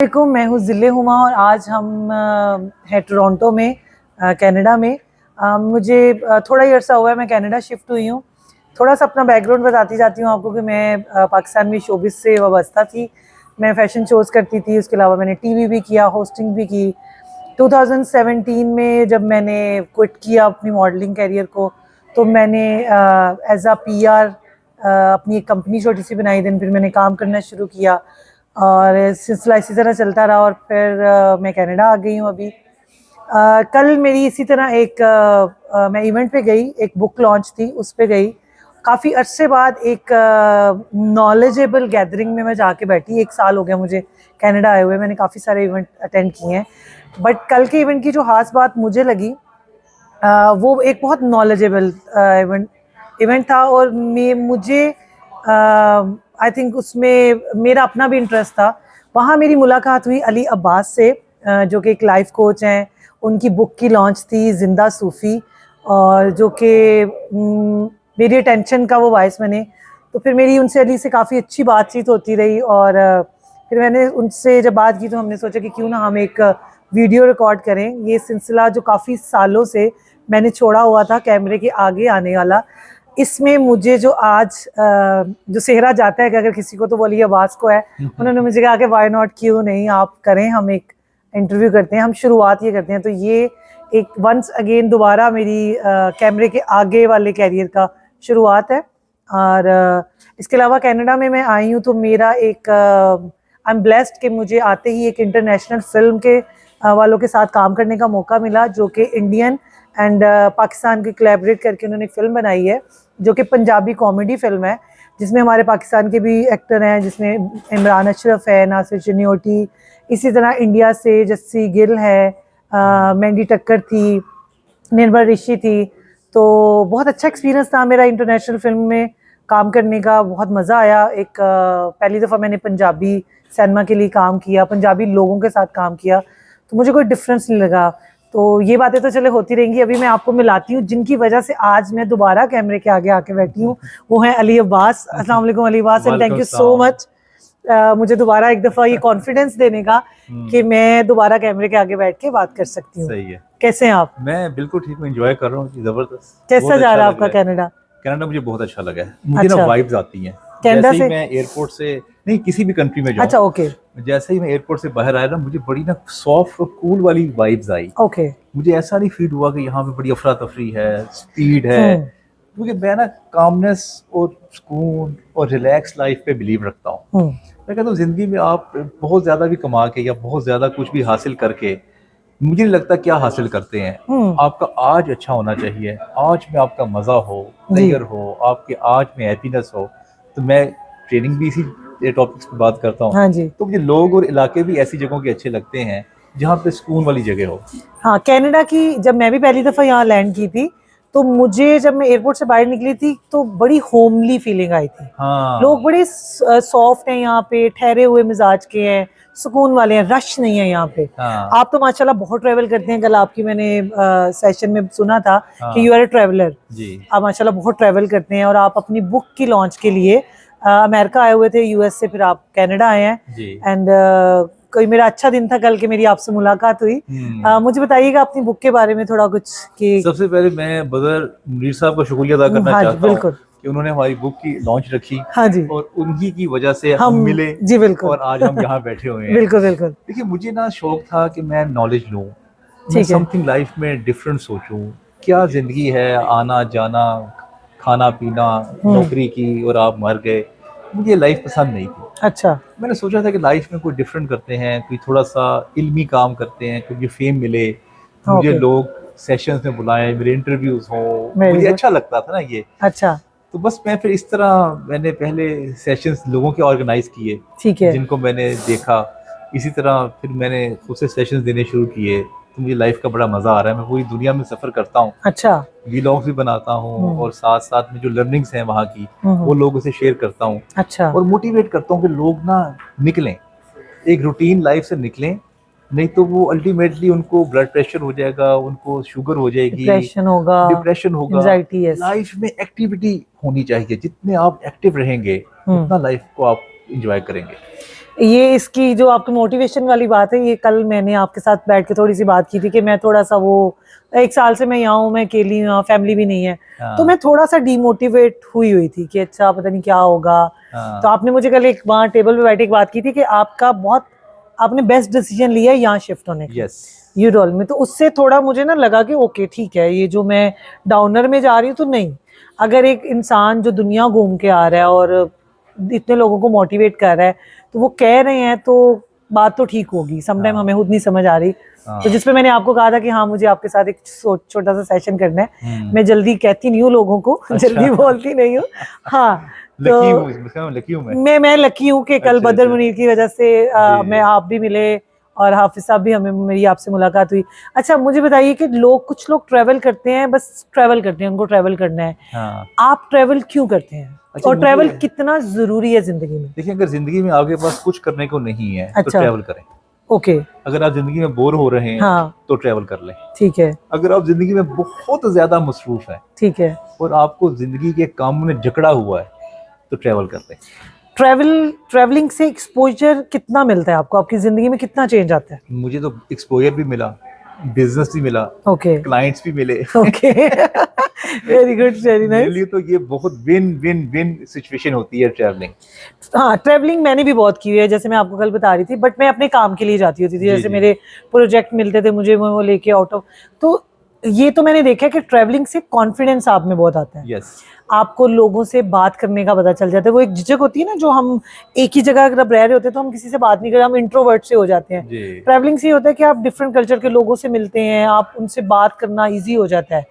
वालेकुम, मैं हूँ ज़िले हुमा और आज हम हैं टोरंटो में, कनाडा में। मुझे थोड़ा ही अर्सा हुआ है, मैं कनाडा शिफ्ट हुई हूँ। थोड़ा सा अपना बैकग्राउंड बताती जाती हूँ आपको कि मैं पाकिस्तान में शोबिस से वाबस्ता थी। मैं फ़ैशन शोज़ करती थी, उसके अलावा मैंने टीवी भी किया, होस्टिंग भी की। 2017 में जब मैंने क्विट किया अपनी मॉडलिंग करियर को, तो मैंने एज़ अ पीआर अपनी एक कंपनी छोटी सी बनाई। दिन फिर मैंने काम करना शुरू किया और सिलसिला इसी तरह चलता रहा और फिर मैं कनाडा आ गई हूँ अभी। कल मेरी इसी तरह मैं इवेंट पे गई, एक बुक लॉन्च थी, उस पे गई। काफ़ी अरसे बाद एक नॉलेजेबल गैदरिंग में मैं जाके बैठी। 1 साल हो गया मुझे कनाडा आए हुए, मैंने काफ़ी सारे इवेंट अटेंड किए हैं, बट कल के इवेंट की जो ख़ास बात मुझे लगी वो एक बहुत नॉलेजेबल इवेंट था और मुझे आई थिंक उसमें मेरा अपना भी इंटरेस्ट था। वहाँ मेरी मुलाकात हुई अली अब्बास से, जो कि एक लाइफ कोच हैं। उनकी बुक की लॉन्च थी ज़िंदा सूफ़ी, और जो कि मेरी अटेंशन का वो बायस बने। तो फिर मेरी उनसे अली से काफ़ी अच्छी बातचीत होती रही और फिर मैंने उनसे जब बात की तो हमने सोचा कि क्यों ना हम एक वीडियो रिकॉर्ड करें। ये सिलसिला जो काफ़ी सालों से मैंने छोड़ा हुआ था कैमरे के आगे आने वाला, इसमें मुझे जो आज जो सेहरा जाता है कि अगर किसी को तो बोलिए आवाज़ को है। उन्होंने मुझे कहा कि वाई नॉट, क्यों नहीं आप करें, हम एक इंटरव्यू करते हैं, हम शुरुआत ये करते हैं। तो ये एक वंस अगेन दोबारा मेरी कैमरे के आगे वाले कैरियर का शुरुआत है। और इसके अलावा कनाडा में मैं आई हूँ तो मेरा एक आई एम ब्लेस्ड कि मुझे आते ही एक इंटरनेशनल फिल्म के वालों के साथ काम करने का मौका मिला, जो कि इंडियन एंड पाकिस्तान के कोलैबोरेट करके उन्होंने एक फ़िल्म बनाई है, जो कि पंजाबी कॉमेडी फ़िल्म है, जिसमें हमारे पाकिस्तान के भी एक्टर हैं, जिसमें इमरान अशरफ है, नासिर चन्योटी, इसी तरह इंडिया से जस्सी गिल है, मैंडी टक्कर थी, निर्मल ऋषि थी। तो बहुत अच्छा एक्सपीरियंस था मेरा इंटरनेशनल फिल्म में काम करने का, बहुत मज़ा आया। एक पहली दफ़ा मैंने पंजाबी सिनेमा के लिए काम किया, पंजाबी लोगों के साथ काम किया, तो मुझे कोई डिफरेंस नहीं लगा। तो ये बातें तो चले होती रहेंगी। अभी मैं आपको मिलाती हूँ जिनकी वजह से आज मैं दोबारा कैमरे के आगे आके बैठी हूँ। वो हैं अली अब्बास। अस्सलाम वालेकुम Ali Abbas, and thank you so much मुझे दोबारा एक दफ़ा ये कॉन्फिडेंस देने का कि मैं दोबारा कैमरे के आगे बैठ के बात कर सकती हूँ। सही है। कैसे हैं आप? मैं बिल्कुल ठीक हूँ, एंजॉय कर रहा हूँ, जबरदस्त। कैसा जा रहा है आपका कनाडा? कनाडा मुझे बहुत अच्छा लगा है। मुझे ना अच्छा, वाइब्स आती हैं कनाडा जैसे ही से? मैं एयरपोर्ट से, नहीं किसी भी कंट्री में अच्छा, जाऊँ, ओके जैसे ही मैं एयरपोर्ट से बाहर आया ना, मुझे बड़ी ना सॉफ्ट और कूल वाली वाइब्स आई। ओके। मुझे ऐसा नहीं फील हुआ कि यहाँ पे बड़ी अफरा तफरी है, स्पीड है, क्योंकि मैं ना कामनेस और सुकून और रिलैक्स लाइफ पे बिलीव रखता हूँ। मैं कहता हूँ जिंदगी में आप बहुत ज़्यादा भी कमा के या बहुत ज़्यादा कुछ भी हासिल करके, मुझे नहीं लगता क्या हासिल करते हैं। आपका आज अच्छा होना चाहिए, आज में आपका मज़ा हो, प्लेयर हो, आपके आज में हैप्पीनेस हो। तो मैं ट्रेनिंग भी इसी टॉपिक्स पे बात करता हूँ। हाँ जी। तो मुझे लोग और इलाके भी ऐसी जगहों के अच्छे लगते हैं जहाँ पे सुकून वाली जगह हो। हाँ, कनाडा की जब मैं भी पहली दफ़ा यहाँ लैंड की थी, तो मुझे जब मैं एयरपोर्ट से बाहर निकली थी तो बड़ी होमली फीलिंग आई थी। लोग बड़े सॉफ्ट हैं यहाँ पे, ठहरे हुए मिजाज के हैं, सुकून वाले हैं, रश नहीं है यहाँ पे। आप तो माशाल्लाह बहुत ट्रैवल करते हैं। कल आपकी मैंने सेशन में सुना था कि यू आर अ ट्रैवलर। आप माशाल्लाह बहुत ट्रैवल करते हैं और आप अपनी बुक की लॉन्च के लिए अमेरिका आए हुए थे, यूएस से फिर आप कनाडा आए हैं। एंड कोई मेरा अच्छा दिन था कल के मेरी आपसे मुलाकात हुई। मुझे बताइएगा अपनी बुक के बारे में थोड़ा कुछ कि सबसे पहले मैं बदर मुनीर साहब का शुक्रिया अदा करना हाँ जी, चाहता हूँ बिल्कुल। कि उन्होंने हमारी बुक की लॉन्च रखी। हाँ जी। और उन्हीं की वजह से हम मिले। जी बिल्कुल। और आज हम यहाँ बैठे हुए हैं। बिल्कुल बिल्कुल। देखिए, मुझे ना शौक था कि मैं नॉलेज लूँ, मैं ठीक है। समथिंग लाइफ में डिफरेंट सोचूं। क्या ज़िंदगी है, आना जाना, खाना पीना, नौकरी की और आप मर गए। मुझे लाइफ पसंद नहीं थी। अच्छा। मैंने सोचा था कि लाइफ में कोई डिफरेंट करते हैं, कोई थोड़ा सा इल्मी काम करते हैं, क्योंकि फेम मिले, मुझे ओके। लोग सेशंस में बुलाएं, मेरे इंटरव्यूज हो, वेरी मुझे गुड। अच्छा लगता था ना ये। अच्छा। तो बस मैं फिर इस तरह मैंने पहले सेशंस लोगों के ऑर्गेनाइज किए, ठीक है। जिनको मैंने देखा। इसी तरह फिर मैंने खुद से सेशंस देने शुरू किए। तो मुझे लाइफ का बड़ा मज़ा आ रहा है। मैं पूरी दुनिया में सफ़र करता हूँ, अच्छा। व्लॉग्स भी बनाता हूँ, और साथ साथ में जो लर्निंग्स हैं वहाँ की, वो लोगों से शेयर करता हूँ। अच्छा। और मोटिवेट करता हूँ कि लोग ना निकलें, एक रूटीन लाइफ से निकलें, नहीं तो वो अल्टीमेटली उनको ब्लड प्रेशर हो जाएगा, उनको शुगर हो जाएगी, डिप्रेशन होगा, डिप्रेशन होगा। एंजाइटी। यस। लाइफ में एक्टिविटी होनी चाहिए। जितने आप एक्टिव रहेंगे उतना लाइफ को आप इंजॉय करेंगे। ये इसकी जो आपकी मोटिवेशन वाली बात है, ये कल मैंने आपके साथ बैठ के थोड़ी सी बात की थी कि मैं थोड़ा सा वो 1 साल से मैं यहाँ हूँ, मैं अकेली हूँ, फैमिली भी नहीं है, तो मैं थोड़ा सा डीमोटिवेट हुई थी कि अच्छा पता नहीं क्या होगा। तो आपने मुझे कल एक वहाँ टेबल पे बैठे एक बात की थी कि आपने बेस्ट डिसीजन लिया है यहाँ शिफ्ट होने का, यू रोल में। तो उससे थोड़ा मुझे ना लगा कि ओके ठीक है, ये जो मैं डाउनर में जा रही हूँ तो नहीं, अगर एक इंसान जो दुनिया घूम के आ रहा है और इतने लोगों को मोटिवेट कर रहा है तो वो कह रहे हैं तो बात तो ठीक होगी। समटाइम हमें खुद नहीं समझ आ रही। तो जिसपे मैंने आपको कहा था कि हाँ मुझे आपके साथ एक छोटा सा सेशन करना है। मैं जल्दी कहती नहीं हूँ लोगों को, जल्दी बोलती नहीं हूँ। हाँ तो मैं लकी हूँ कि कल बदर मुनीर की वजह से मैं आप भी मिले और हाफिज साहब भी, हमें मेरी आपसे मुलाकात हुई। अच्छा मुझे बताइए कि कुछ लोग ट्रैवल करते हैं, बस ट्रैवल करते हैं, उनको ट्रैवल करना है। आप ट्रैवल क्यों करते हैं? अच्छा, और ट्रैवल कितना जरूरी है जिंदगी में? देखिए, अगर जिंदगी में आपके पास कुछ करने को नहीं है तो ट्रैवल करें। ओके। अगर आप जिंदगी में बोर हो रहे हैं तो ट्रैवल कर लें। ठीक है। अगर आप जिंदगी में बहुत ज्यादा मसरूफ है, ठीक है, और आपको जिंदगी के काम में जकड़ा हुआ है तो ट्रैवल कर लें। ट्रैवलिंग से एक्सपोजर कितना मिलता है आपको? आपकी जिंदगी में कितना चेंज आता है? मुझे तो एक्सपोजर भी मिला, बिजनेस भी मिला, क्लाइंट्स भी मिले। Very good, very nice. लिए तो ये बहुत विन विन विन सिचुएशन होती है ट्रैवलिंग। हाँ, ट्रैवलिंग मैंने भी बहुत की है, जैसे मैं आपको कल बता रही थी, बट मैं अपने काम के लिए जाती होती थी। जैसे मेरे प्रोजेक्ट मिलते थे मुझे, वो लेके आउट ऑफ, तो ये तो मैंने देखा कि ट्रैवलिंग से कॉन्फिडेंस आप में बहुत आता है। आपको लोगों से बात करने का पता चल जाता है। वो एक झिझक होती है ना, जो हम एक ही जगह अगर रह रहे होते हैं तो हम किसी से बात नहीं करते, हम इंट्रोवर्ट से हो जाते हैं। ट्रैवलिंग से ये होता है कि आप डिफरेंट कल्चर के लोगों से मिलते हैं, आप उनसे बात करना ईजी हो जाता है।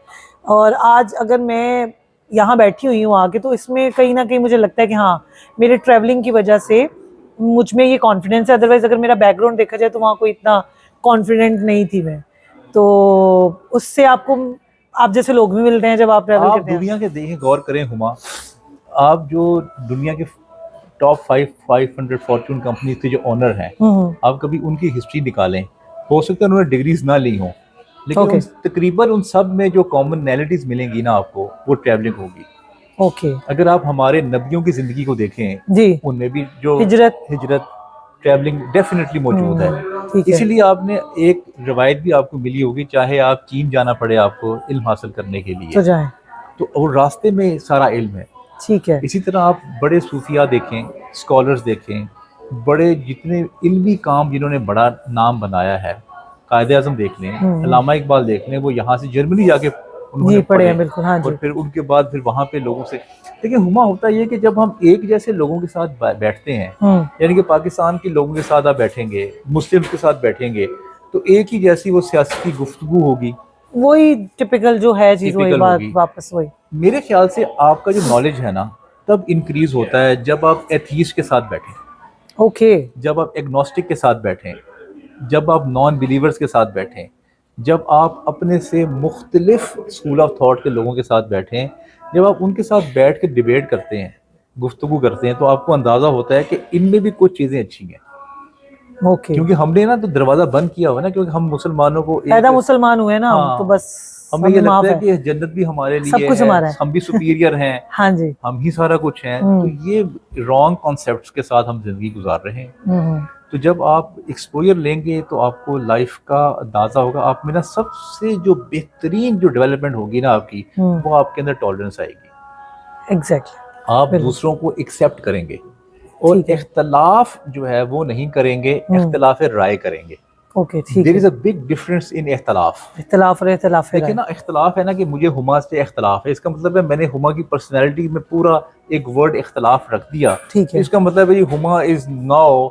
और आज अगर मैं यहाँ बैठी हुई हूँ आके, तो इसमें कहीं ना कहीं मुझे लगता है कि हाँ, मेरे ट्रैवलिंग की वजह से मुझ में ये कॉन्फिडेंस है। अदरवाइज अगर मेरा बैकग्राउंड देखा जाए तो वहाँ कोई इतना कॉन्फिडेंट नहीं थी मैं। तो उससे आप जैसे लोग भी मिलते हैं जब आप ट्रैवल करते हैं। दुनिया के देखें, गौर करें हुमा, आप जो दुनिया के टॉप 500 फॉर्च्यून कंपनी के जो ओनर हैं, आप कभी उनकी हिस्ट्री निकालें। हो सकता है उन्होंने डिग्रीज ना ली हों, लेकिन तकरीबन उन सब में जो कॉमनैलिटीज मिलेंगी ना आपको, वो ट्रैवलिंग होगी। अगर आप हमारे नबियों की जिंदगी को देखें, उनमें भी जो हिजरत ट्रैवलिंग डेफिनेटली मौजूद है। इसीलिए आपने एक रवायत भी आपको मिली होगी, चाहे आप चीन जाना पड़े आपको इल्म हासिल करने के लिए तो और रास्ते में सारा इल्म है। ठीक है। इसी तरह आप बड़े सूफिया देखें, स्कॉलर्स देखें, बड़े जितने इल्मी काम जिन्होंने बड़ा नाम बनाया है, कायदे आज़म देख लें, अल्लामा इकबाल देख लें, वो यहाँ से जर्मनी जाके उन्होंने पढ़े, बिल्कुल, हाँ जी। और फिर उनके बाद फिर वहाँ पे लोगों से, देखिए हुमा, होता ये कि जब हम एक जैसे लोगों के साथ बैठते हैं, यानी कि पाकिस्तान के लोगों के साथ आप बैठेंगे, मुस्लिम के साथ बैठेंगे, तो एक ही जैसी वो सियासी गुफ्तगू होगी, वही टिपिकल जो है चीज़, वही बात वापस वही। मेरे ख्याल से आपका जो नॉलेज है ना, तब इंक्रीज होता है जब आप एथीस्ट के साथ बैठें, जब आप एग्नोस्टिक के साथ बैठें, जब आप नॉन बिलीवर्स के साथ बैठें, जब आप अपने से मुख्तलिफ स्कूल ऑफ थॉट के लोगों के साथ बैठें, जब आप उनके साथ बैठ के डिबेट करते हैं, गुफ्तगू करते हैं, तो आपको अंदाज़ा होता है कि इनमें भी कुछ चीज़ें अच्छी हैं। क्योंकि हमने ना तो दरवाज़ा बंद किया हुआ ना, क्योंकि हम मुसलमानों को पैदा मुसलमान हुए ना, तो बस हमें ये लगता है कि जन्नत भी हमारे लिए सब कुछ है, हम भी सुपीरियर हैं। हाँ जी, हम ही सारा कुछ हैं। तो ये रॉन्ग कॉन्सेप्ट्स के साथ हम जिंदगी गुजार रहे हैं। तो जब आप एक्सपोजर लेंगे तो आपको लाइफ का अंदाजा होगा। आप में ना सबसे जो बेहतरीन जो डेवलपमेंट होगी ना आपकी, वो आपके अंदर टॉलरेंस आएगी। एग्जैक्टली। आप दूसरों को एक्सेप्ट करेंगे और इख्तलाफ जो है वो नहीं करेंगे, इख्तलाफ राय करेंगे। There is a big difference in इख्तलाफ और इख्तलाफ। देखिए ना, इख्तलाफ है ना कि मुझे हुमा से इख्तलाफ है, इसका मतलब है मैंने हुमा की पर्सनैलिटी में पूरा एक वर्ड इख्तलाफ रख दिया, ठीक है, इसका मतलब है Huma is now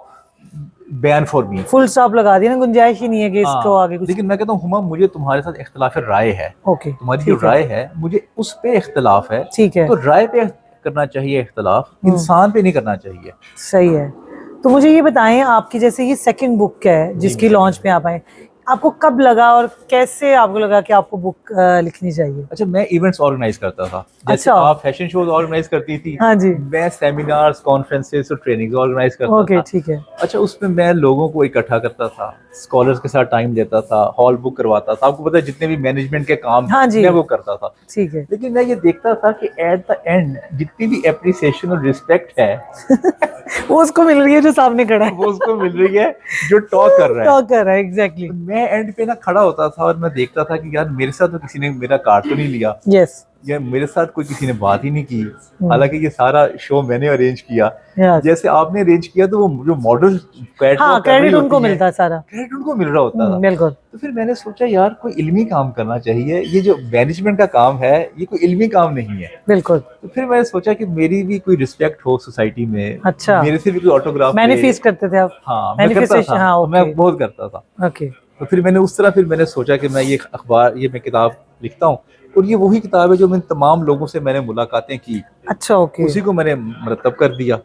ban for me, full stop लगा दिया ना, गुंजाइश ही नहीं है कि इसको आगे कुछ। लेकिन मैं कहता हूँ हुमा, मुझे तुम्हारे साथ इख्तलाफ राय है, तुम्हारी जो राय है मुझे उस पे इख्तलाफ है, ठीक है, तो राय पे करना चाहिए इख्तलाफ, इंसान पे नहीं करना चाहिए। सही है। तो मुझे ये बताएं, आपकी जैसे ये सेकंड बुक है जिसकी लॉन्च पे आप आए, आपको कब लगा और कैसे आपको लगा कि आपको बुक लिखनी चाहिए? अच्छा, मैं इवेंट्स ऑर्गेनाइज करता था, जैसे अच्छा। आप फैशन शोज ऑर्गेनाइज करती थी, हाँ जी। मैं सेमिनार्स, कॉन्फ्रेंसेस और ट्रेनिंग्स ऑर्गेनाइज करता ओके, था। ठीक है। अच्छा, उसमें मैं लोगों को इकट्ठा करता था, स्कॉलर्स के साथ टाइम देता था, हॉल बुक करवाता था, आपको पता है जितने भी मैनेजमेंट के काम हाँ जी। मैं वो करता था। ठीक है। लेकिन मैं ये देखता था कि एट द एंड जितनी भी एप्रिसिएशन और रिस्पेक्ट है वो उसको मिल रही है जो सामने खड़ा है। वो उसको मिल रही है जो टॉक कर रहा है। टॉक कर रहा है, एग्जैक्टली। तो मैं एंड पे ना खड़ा होता था और मैं देखता था कि यार मेरे साथ तो किसी ने मेरा कार्ड तो नहीं लिया, यस। या मेरे साथ कोई किसी ने बात ही नहीं की। हालांकि ये सारा शो मैंने अरेंज किया, यस। जैसे आपने अरेंज किया, तो वो जो मॉडल हाँ, क्रेडिट उनको मिलता है सारा। क्रेडिट उनको मिल रहा होता था। बिल्कुल। तो फिर मैंने सोचा यार कोई इल्मी काम करना चाहिए, ये जो मैनेजमेंट का काम है ये कोई इल्मी काम नहीं है। बिल्कुल। तो फिर मैंने सोचा कि मेरी भी कोई रिस्पेक्ट हो सोसाइटी में, अच्छा। मेरे से भी कोई ऑटोग्राफ मैनिफेस्ट करते थे आप? हाँ मैं करता मैनिफेस्टेशन, था, हाँ, मैं ओके। बहुत करता था। ओके। तो फिर मैंने सोचा कि मैं ये अखबार, ये मैं किताब लिखता हूँ, और ये वही किताब है जो मैं तमाम लोगों से मैंने मुलाकातें की, अच्छा, ओके। उसी को मैंने मरतब कर दिया।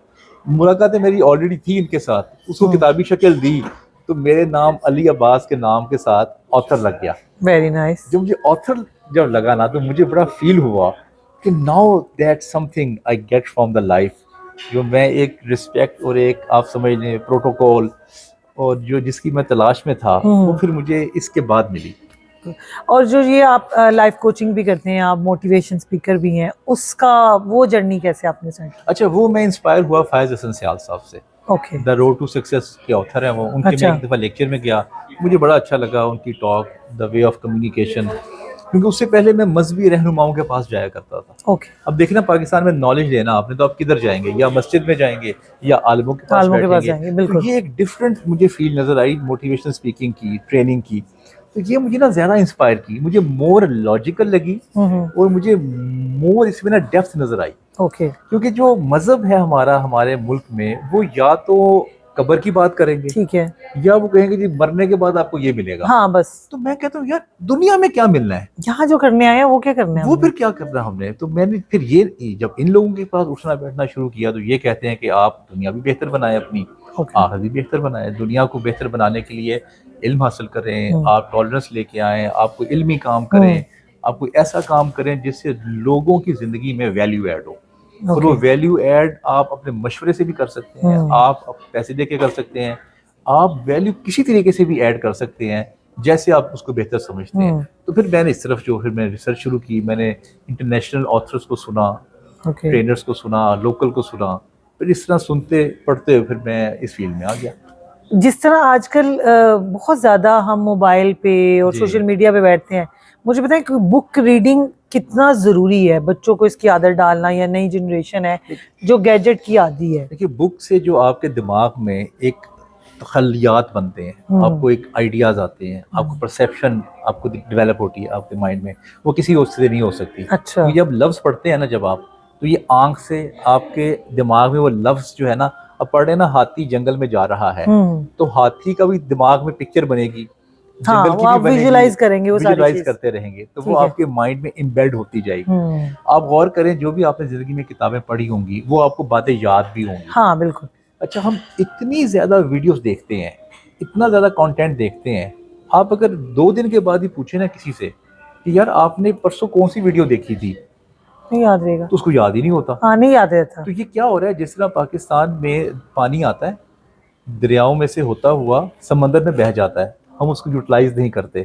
मुलाकातें मेरी ऑलरेडी थी इनके साथ, उसको किताबी शक्ल दी, तो मेरे नाम अली अब्बास के नाम के साथ ऑथर लग गया। Very nice. जब मुझे ऑथर जब लगा ना, तो मुझे बड़ा फील हुआ कि now that something I get from the life, जो मैं एक रिस्पेक्ट और एक आप समझ लें प्रोटोकॉल, और जो जिसकी मैं तलाश में था, वो फिर मुझे इसके बाद मिली। और जो ये आप लाइफ कोचिंग भी करते हैं, आप मोटिवेशन स्पीकर भी हैं, उसका वो जर्नी कैसे आपने स्टार्ट की? अच्छा, वो मैं इंस्पायर हुआ फायज हसन सयाल साहब से, okay. The road to success के ऑथर हैं वो। उनके अच्छा। मैं एक दफ़ा लेक्चर में गया, मुझे बड़ा अच्छा लगा उनकी talk, the way of communication, क्योंकि उससे पहले मैं मजहबी रहनुमाओं के पास जाया करता था। ओके। अब देखना, पाकिस्तान में नॉलेज लेना आपने, तो आप किधर जाएंगे, या मस्जिद में जाएंगे या आलिमों के पास आलिमों के पास बैठेंगे। जाएंगे, तो बिल्कुल। ये एक डिफरेंट मुझे फील नज़र आई मोटिवेशनल स्पीकिंग की, ट्रेनिंग की। तो ये मुझे ना ज़्यादा इंस्पायर की, मुझे मोर लॉजिकल लगी, और मुझे मोर इसमें ना डेप्थ नज़र आई। ओके। क्योंकि जो मज़हब है हमारा हमारे मुल्क में, वो या तो कब्र की बात करेंगे, ठीक है। या वो कहेंगे जी मरने के बाद आपको ये मिलेगा। हाँ, बस। तो मैं कहता हूँ यार दुनिया में क्या मिलना है, यहाँ जो करने आए हैं वो क्या करने हैं वो हमने? फिर क्या करना हमने। तो मैंने फिर ये जब इन लोगों के पास उठना बैठना शुरू किया, तो ये कहते हैं कि आप दुनिया भी बेहतर बनाए, अपनी आखिरत भी बेहतर बनाए। दुनिया को बेहतर बनाने के लिए इल्म हासिल करें, आप टॉलरेंस लेके आएँ, आप कोई इल्मी काम करें, आप कोई ऐसा काम करें जिससे लोगों की ज़िंदगी में वैल्यू ऐड हो। और वो वैल्यू ऐड आप अपने मशवरे से भी कर सकते हैं, आप पैसे दे के कर सकते हैं, आप वैल्यू किसी तरीके से भी ऐड कर सकते हैं जैसे आप उसको बेहतर समझते हैं। तो फिर मैंने इस तरफ फिर मैंने रिसर्च शुरू की, मैंने इंटरनेशनल ऑथर्स को सुना, ट्रेनर्स को सुना, लोकल को सुना, फिर इस तरह सुनते पढ़ते फिर मैं इस फील्ड में आ गया। जिस तरह आजकल बहुत ज़्यादा हम मोबाइल पे और सोशल मीडिया पे बैठते हैं, मुझे बताएं कि बुक रीडिंग कितना ज़रूरी है बच्चों को इसकी आदत डालना, या नई जनरेशन है जो गैजेट की आदी है? देखिए, बुक से जो आपके दिमाग में एक तखल्लियात बनते हैं, आपको एक आइडियाज़ आते हैं, आपको परसेप्शन आपको डेवलप होती है आपके माइंड में, वो किसी और से नहीं हो सकती। अच्छा। तो जब लफ्ज़ पढ़ते हैं ना जब आप, तो ये आंख से आपके दिमाग में वो लफ्ज़ जो है ना, अब पढ़ रहे ना हाथी जंगल में जा रहा है, तो हाथी का भी दिमाग में पिक्चर बनेगी, हाँ, जंगल की आप भी बनेगी, विजुलाइज करेंगे, वो सारी विजुलाइज चीज़ करते रहेंगे, तो वो आपके माइंड में इम्बेड होती जाएगी। हम्म। आप गौर करें, जो भी आपने ज़िंदगी में किताबें पढ़ी होंगी वो आपको बातें याद भी होंगी। हाँ, बिल्कुल। अच्छा, हम इतनी ज़्यादा वीडियोस देखते हैं, इतना ज़्यादा कंटेंट देखते हैं, आप अगर 2 दिन के बाद ही पूछे ना किसी से कि यार आपने परसों कौन सी वीडियो देखी थी, नहीं याद रहेगा, तो उसको याद ही नहीं होता। हाँ, नहीं याद रहता। तो ये क्या हो रहा है, जिस तरह पाकिस्तान में पानी आता है, दरियाओं में से होता हुआ समंदर में बह जाता है, हम उसको यूटिलाइज नहीं करते।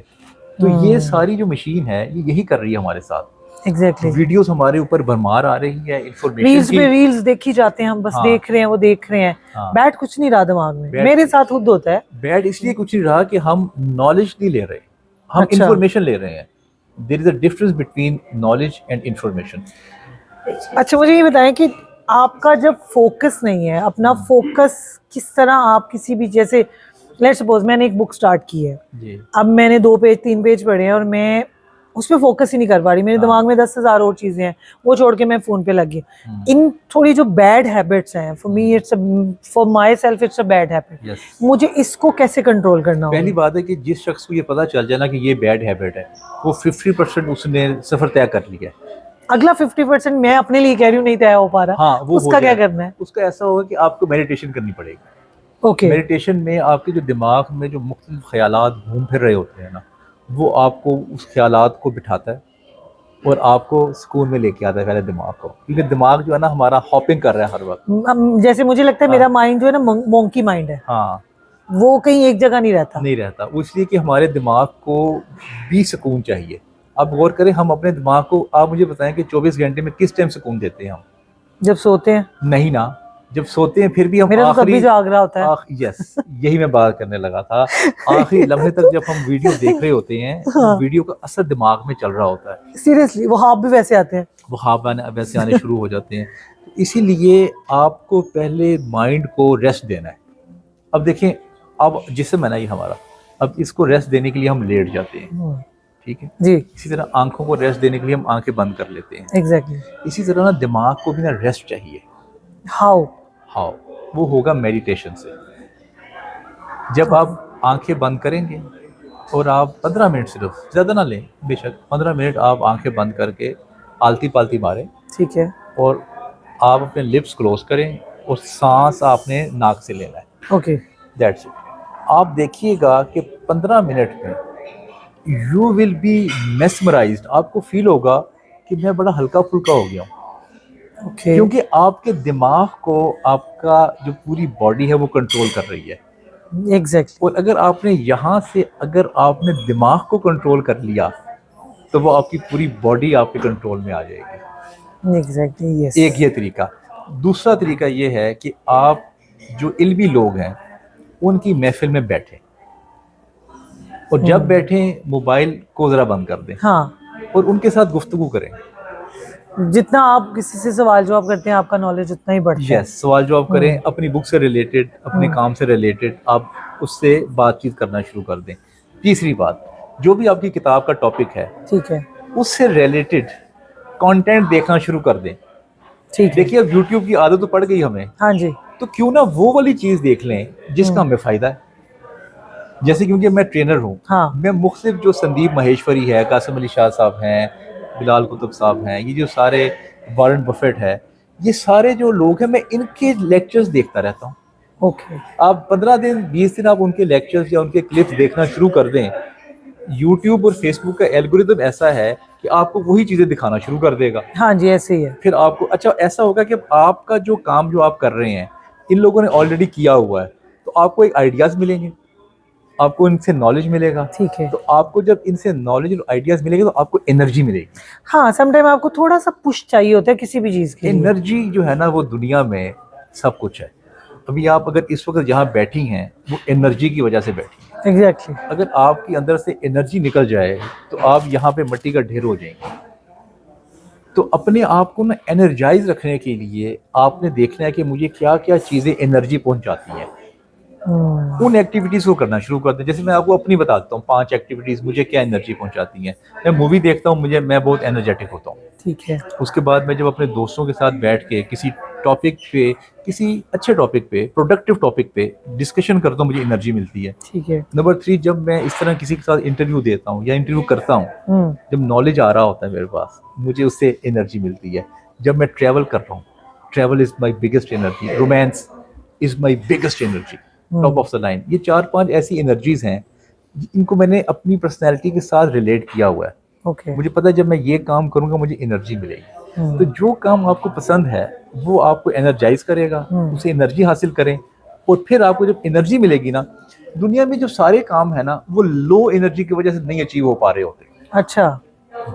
तो ये सारी जो मशीन है ये यही कर रही है हमारे साथ। एग्जैक्टली। वीडियोस हमारे ऊपर भरमार आ रही है, रील्स इंफॉर्मेशन पे रील्स देखी जाते हैं, हम बस देख रहे हैं, वो देख रहे हैं, बैठ कुछ नहीं रहा दिमाग में। मेरे साथ खुद होता है। बैठ इसलिए कुछ नहीं रहा कि हम नॉलेज नहीं ले रहे, हम इंफॉर्मेशन ले रहे हैं। There is a difference between knowledge and information. अच्छा, मुझे ये बताएं कि आपका जब फोकस नहीं है, अपना फोकस किस तरह आप किसी भी, जैसे लेट्स सपोज मैंने एक बुक स्टार्ट की है जी, अब मैंने 2 पेज 3 पेज पढ़े हैं और मैं उस पर फोकस ही नहीं कर पा रही, मेरे दिमाग में 10,000 और चीजें हैं, वो छोड़ के मैं फोन पे लगी। इन थोड़ी जो बैड हैबिट्स हैं, for me it's for my self it's a bad habit. मुझे इसको कैसे कंट्रोल करना होगा? पहली बात है कि जिस शख्स को ये पता चल जाए ना कि ये बैड हैबिट है, वो 50% उसने सफर तय कर लिया है। अगला 50% मैं अपने लिए कह रही हूँ नहीं तय हो पा रहा। हाँ, वो उसका क्या करना है? उसका ऐसा होगा कि आपको मेडिटेशन करनी पड़ेगी। ओके मेडिटेशन में आपके जो दिमाग में जो मुख्तलिफ ख्यालात घूम फिर रहे होते हैं ना, वो आपको उस ख्यालात को बिठाता है और आपको सुकून में लेके आता है पहले दिमाग को, क्योंकि दिमाग जो है ना हमारा हॉपिंग कर रहा है हर वक्त। जैसे मुझे लगता है हाँ मेरा माइंड जो है ना मोंकी माइंड है, हाँ, वो कहीं एक जगह नहीं रहता। नहीं रहता, वो इसलिए कि हमारे दिमाग को भी सुकून चाहिए। आप गौर करें, हम अपने दिमाग को, आप मुझे बताएं कि 24 घंटे में किस टाइम सुकून देते हैं हम? जब सोते हैं। नहीं ना, जब सोते हैं फिर भी हम मेरा तो तब आखिरी भी जाग रहा होता है। यस, यही मैं बात करने लगा था। आखिरी लम्हे तक जब हम वीडियो देख रहे होते हैं, हाँ वीडियो का असर दिमाग में चल रहा होता है, सीरियसली, वो ख्वाब भी वैसे आते हैं। वो ख्वाब वैसे आने शुरू हो जाते हैं। तो इसीलिए आपको पहले माइंड को रेस्ट देना है। अब देखें, अब जिसम है ना ये हमारा, अब इसको रेस्ट देने के लिए हम लेट जाते हैं, ठीक है जी इसी तरह आंखों को रेस्ट देने के लिए हम आंखें बंद कर लेते हैं। एग्जैक्टली। इसी तरह ना दिमाग को भी ना रेस्ट चाहिए। हाउ? हाउ? वो होगा मेडिटेशन से। जब आप आंखें बंद करेंगे और आप 15 मिनट, सिर्फ ज़्यादा ना लें, बेशक 15 मिनट आप आंखें बंद करके आलती पालती मारें ठीक है। और आप अपने लिप्स क्लोज करें और सांस आपने नाक से लेना है। ओके। That's it. आप देखिएगा कि 15 मिनट में यू विल बी मेस्मराइज्ड। आपको फील होगा कि मैं बड़ा हल्का फुल्का हो गया हूँ, ओके। क्योंकि आपके दिमाग को आपका जो पूरी बॉडी है वो कंट्रोल कर रही है। एग्जैक्टली। और अगर आपने यहाँ से, अगर आपने दिमाग को कंट्रोल कर लिया तो वो आपकी पूरी बॉडी आपके कंट्रोल में आ जाएगी। Exactly yes. एक ये तरीका। दूसरा तरीका ये है कि आप जो इल्मी लोग हैं उनकी महफिल में बैठें और जब बैठें मोबाइल को ज़रा बंद कर दें हाँ, और उनके साथ गुफ्तगू करें। जितना आप किसी से सवाल जवाब करते हैं आपका नॉलेज उतना ही बढ़ता है। यस, सवाल जवाब करें, अपनी बुक से रिलेटेड, अपने काम से रिलेटेड आप उससे बातचीत करना शुरू कर दें। तीसरी बात, जो भी आपकी किताब का टॉपिक है ठीक है। उससे रिलेटेड कंटेंट देखना शुरू कर दें। ठीक है। देखिए, अब यूट्यूब की आदत तो पड़ गई हमें, हाँ जी। तो क्यों ना वो वाली चीज़ देख लें जिसका हमें फ़ायदा है। जैसे क्योंकि मैं ट्रेनर हूँ, हाँ मैं मुख्तलिफ जो संदीप महेश्वरी है, कासिम अली शाह साहब हैं, बिलाल कुतुब साहब हैं, ये जो सारे, वॉरेन बफेट है, ये सारे जो लोग हैं, मैं इनके लेक्चर्स देखता रहता हूँ। ओके। आप 15 दिन 20 दिन आप उनके लेक्चर्स या उनके क्लिप्स देखना शुरू कर दें, यूट्यूब और फेसबुक का एल्गोरिदम ऐसा है कि आपको वही चीज़ें दिखाना शुरू कर देगा। हाँ जी, ऐसे ही है। फिर आपको, अच्छा ऐसा होगा कि अब आपका जो काम जो आप कर रहे हैं इन लोगों ने ऑलरेडी किया हुआ है, तो आपको एक आइडियाज़ मिलेंगे, आपको इनसे नॉलेज मिलेगा। ठीक है। तो आपको जब इनसे नॉलेज और आइडियाज़ मिलेंगे तो आपको एनर्जी मिलेगी। हाँ, समटाइम आपको थोड़ा सा पुश चाहिए होता है किसी भी चीज़ के लिए। एनर्जी जो है ना वो दुनिया में सब कुछ है। अभी आप अगर इस वक्त जहाँ बैठी हैं वो एनर्जी की वजह से बैठी हैं। एग्जैक्टली। अगर आपके अंदर से एनर्जी निकल जाए तो आप यहाँ पे मिट्टी का ढेर हो जाएंगे। तो अपने आप को ना एनर्जाइज रखने के लिए आपने देखना है कि मुझे क्या क्या चीज़ें एनर्जी पहुँचाती हैं। उन एक्टिविटीज़ को करना शुरू कर दें। जैसे मैं आपको अपनी बताता हूँ 5 एक्टिविटीज़ मुझे क्या एनर्जी पहुँचाती हैं। मैं मूवी देखता हूँ, मैं बहुत एनर्जेटिक होता हूँ। ठीक है। उसके बाद मैं जब अपने दोस्तों के साथ बैठ के किसी टॉपिक पे, किसी अच्छे टॉपिक पे, प्रोडक्टिव टॉपिक पे डिस्कशन करता हूँ, मुझे एनर्जी मिलती है। ठीक है। नंबर 3, जब मैं इस तरह किसी के साथ इंटरव्यू देता हूँ या इंटरव्यू करता हूँ, जब नॉलेज आ रहा होता है मेरे पास, मुझे उससे एनर्जी मिलती है। जब मैं ट्रैवल कर रहा हूँ, travel is my biggest energy, romance is my biggest energy, top of the line. ये 4-5 ऐसी एनर्जीज़ हैं इनको मैंने अपनी पर्सनैलिटी के साथ रिलेट किया हुआ है। ओके। मुझे पता है जब मैं ये काम करूँगा मुझे एनर्जी मिलेगी। तो जो काम आपको पसंद है वो आपको एनर्जाइज करेगा, उसे एनर्जी हासिल करें। और फिर आपको जब एनर्जी मिलेगी ना, दुनिया में जो सारे काम है ना वो लो एनर्जी की वजह से नहीं अचीव हो पा रहे होते। अच्छा,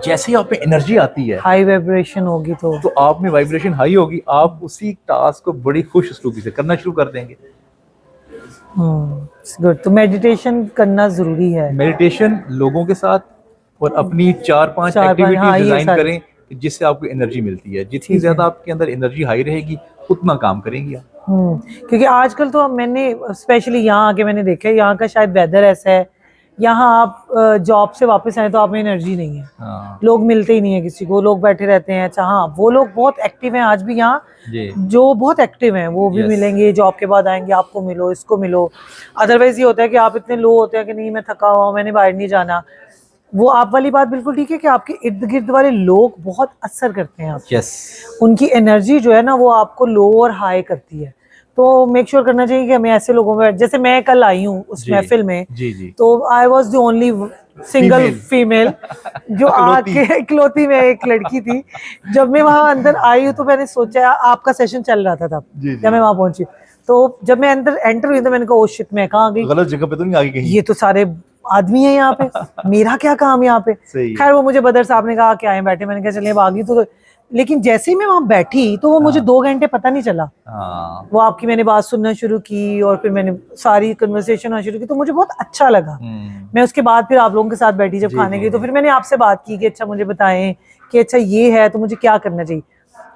जैसे ही आप में एनर्जी आती है, हाई वाइब्रेशन होगी तो आप में वाइब्रेशन हाई होगी, आप उसी टास्क को बड़ी खुश उसलूबी से करना शुरू कर देंगे। गुड। तो मेडिटेशन करना जरूरी है। मेडिटेशन लोगों के साथ और अपनी 4-5 एक्टिविटीज हाँ, ये डिजाइन सारी। करें जिससे आपको एनर्जी मिलती है। जितनी ज्यादा आपके अंदर एनर्जी हाई रहेगी उतना काम करेंगी आप। क्योंकि आजकल तो मैंने स्पेशली यहाँ आके मैंने देखा है, यहाँ का शायद वेदर ऐसा है, यहाँ आप जॉब से वापस आए तो आप में एनर्जी नहीं है। हाँ लोग मिलते ही नहीं है किसी को, लोग बैठे रहते हैं। अच्छा हाँ, वो लोग बहुत एक्टिव हैं आज भी यहाँ, जी, जो बहुत एक्टिव हैं वो भी Yes. मिलेंगे, जॉब के बाद आएंगे, आपको मिलो, इसको मिलो। अदरवाइज ये होता है कि आप इतने लो होते हैं कि नहीं मैं थका हुआ हूँ, मैंने बाहर नहीं जाना। वो आप वाली बात बिल्कुल ठीक है कि आपके इर्द गिर्द वाले लोग बहुत असर करते हैं आप। यस, उनकी एनर्जी जो है ना वो आपको लो और हाई करती है। तो मेक श्योर करना चाहिए कि हमें ऐसे लोगों में, जैसे मैं कल आई हूँ उस जी, महफिल में, जी जी, तो I was the only single Female. Female जो इकलौती। आके, इकलौती में एक लड़की थी। जब मैं वहां अंदर आई हूँ तो मैंने सोचा, आपका सेशन चल रहा था तब जी, जी। जब मैं वहां पहुंची, तो जब मैं अंदर एंटर हुई तो मैंने कहा ओ शिट, मैं कहाँ आ गई, गलत जगह पे तो नहीं आगे कहीं? ये तो सारे आदमी हैं यहाँ पे, मेरा क्या काम यहाँ पे। सही है। खैर वो मुझे बदर साहब ने कहा कि आए बैठे, मैंने कहा चलिए अब आ गई तो, लेकिन जैसे ही मैं वहां बैठी तो वो मुझे हाँ। 2 घंटे पता नहीं चला। हाँ। वो आपकी मैंने बात सुनना शुरू की और फिर मैंने सारी कन्वर्सेशन शुरू की, तो मुझे बहुत अच्छा लगा। मैं उसके बाद फिर आप लोगों के साथ बैठी जब जी, खाने जी, गई, तो जी। फिर मैंने आपसे बात की कि अच्छा मुझे बताएं कि अच्छा ये है तो मुझे क्या करना चाहिए।